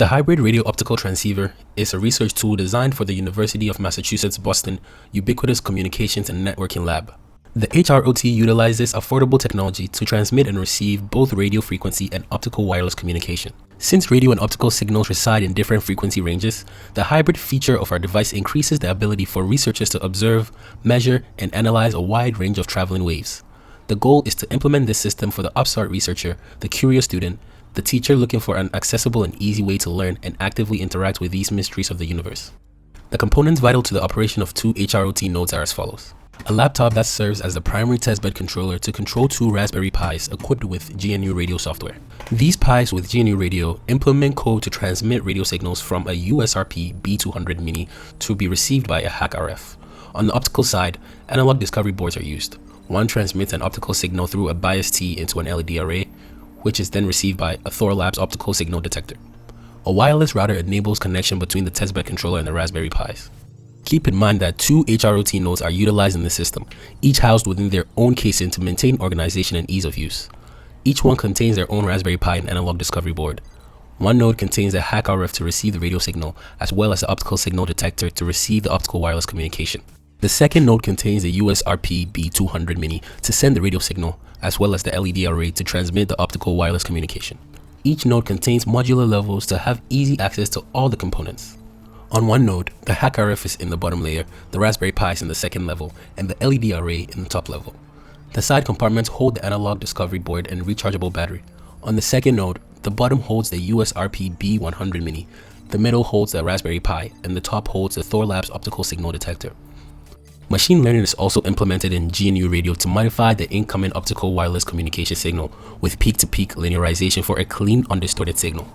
The hybrid radio-optical transceiver is a research tool designed for the University of Massachusetts Boston Ubiquitous Communications and Networking Lab. The HROT utilizes affordable technology to transmit and receive both radio frequency and optical wireless communication. Since radio and optical signals reside in different frequency ranges, the hybrid feature of our device increases the ability for researchers to observe, measure, and analyze a wide range of traveling waves. The goal is to implement this system for the upstart researcher, the curious student, the teacher looking for an accessible and easy way to learn and actively interact with these mysteries of the universe. The components vital to the operation of two HROT nodes are as follows. A laptop that serves as the primary testbed controller to control two Raspberry Pis equipped with GNU radio software. These Pis with GNU radio implement code to transmit radio signals from a USRP B200 Mini to be received by a hack RF. On the optical side, analog discovery boards are used. One transmits an optical signal through a bias T into an LED array, which is then received by a Thorlabs optical signal detector. A wireless router enables connection between the testbed controller and the Raspberry Pis. Keep in mind that two HROT nodes are utilized in the system, each housed within their own casing to maintain organization and ease of use. Each one contains their own Raspberry Pi and analog discovery board. One node contains a hack RF to receive the radio signal, as well as the optical signal detector to receive the optical wireless communication. The second node contains a USRP B200 Mini to send the radio signal, as well as the LED array to transmit the optical wireless communication. Each node contains modular levels to have easy access to all the components. On one node, the hack RF is in the bottom layer, the Raspberry Pi is in the second level, and the LED array in the top level. The side compartments hold the analog discovery board and rechargeable battery. On the second node, the bottom holds the USRP B100 Mini, the middle holds the Raspberry Pi, and the top holds the Thorlabs optical signal detector. Machine learning is also implemented in GNU radio to modify the incoming optical wireless communication signal with peak-to-peak linearization for a clean, undistorted signal.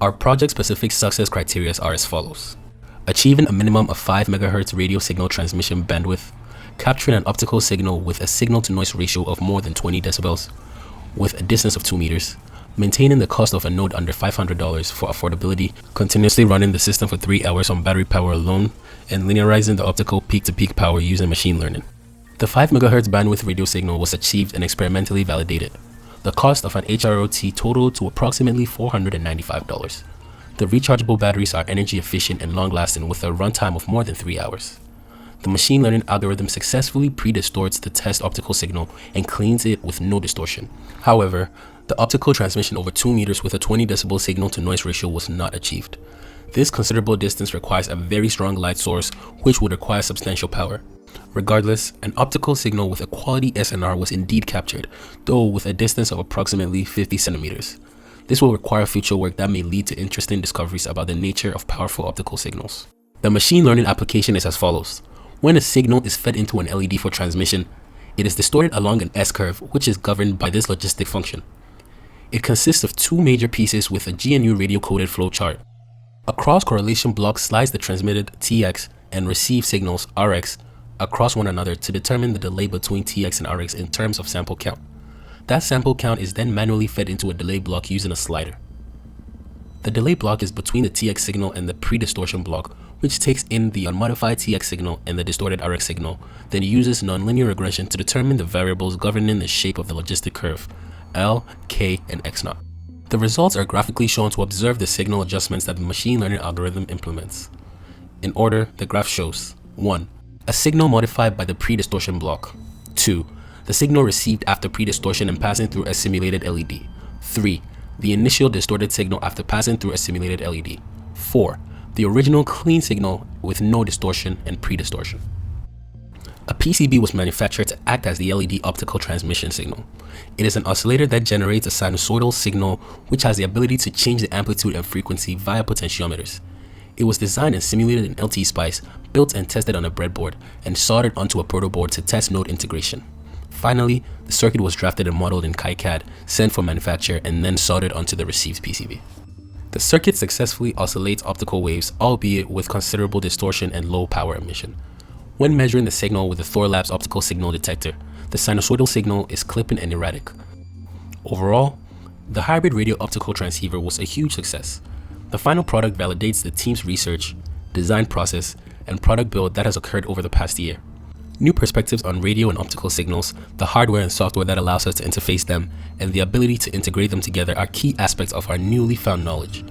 Our project-specific success criteria are as follows. Achieving a minimum of 5 MHz radio signal transmission bandwidth, capturing an optical signal with a signal-to-noise ratio of more than 20 decibels, with a distance of 2 meters, maintaining the cost of a node under $500 for affordability, continuously running the system for 3 hours on battery power alone, and linearizing the optical peak-to-peak power using machine learning. The 5 MHz bandwidth radio signal was achieved and experimentally validated. The cost of an HROT totaled to approximately $495. The rechargeable batteries are energy efficient and long-lasting with a runtime of more than 3 hours. The machine learning algorithm successfully pre-distorts the test optical signal and cleans it with no distortion. However, the optical transmission over 2 meters with a 20 decibel signal-to-noise ratio was not achieved. This considerable distance requires a very strong light source, which would require substantial power. Regardless, an optical signal with a quality SNR was indeed captured, though with a distance of approximately 50 centimeters. This will require future work that may lead to interesting discoveries about the nature of powerful optical signals. The machine learning application is as follows. When a signal is fed into an LED for transmission, it is distorted along an S-curve, which is governed by this logistic function. It consists of two major pieces with a GNU radio-coded flowchart. A cross-correlation block slides the transmitted TX and received signals RX across one another to determine the delay between TX and RX in terms of sample count. That sample count is then manually fed into a delay block using a slider. The delay block is between the TX signal and the pre-distortion block, which takes in the unmodified TX signal and the distorted RX signal, then uses nonlinear regression to determine the variables governing the shape of the logistic curve, L, K, and X0. The results are graphically shown to observe the signal adjustments that the machine learning algorithm implements. In order, the graph shows 1. A signal modified by the pre-distortion block. 2. The signal received after pre-distortion and passing through a simulated LED. 3. The initial distorted signal after passing through a simulated LED. 4. The original clean signal with no distortion and pre-distortion. A PCB was manufactured to act as the LED optical transmission signal. It is an oscillator that generates a sinusoidal signal which has the ability to change the amplitude and frequency via potentiometers. It was designed and simulated in LT-SPICE, built and tested on a breadboard, and soldered onto a protoboard to test node integration. Finally, the circuit was drafted and modeled in KiCad, sent for manufacture, and then soldered onto the received PCB. The circuit successfully oscillates optical waves, albeit with considerable distortion and low power emission. When measuring the signal with the Thorlabs optical signal detector, the sinusoidal signal is clipping and erratic. Overall, the hybrid radio optical transceiver was a huge success. The final product validates the team's research, design process, and product build that has occurred over the past year. New perspectives on radio and optical signals, the hardware and software that allows us to interface them, and the ability to integrate them together are key aspects of our newly found knowledge.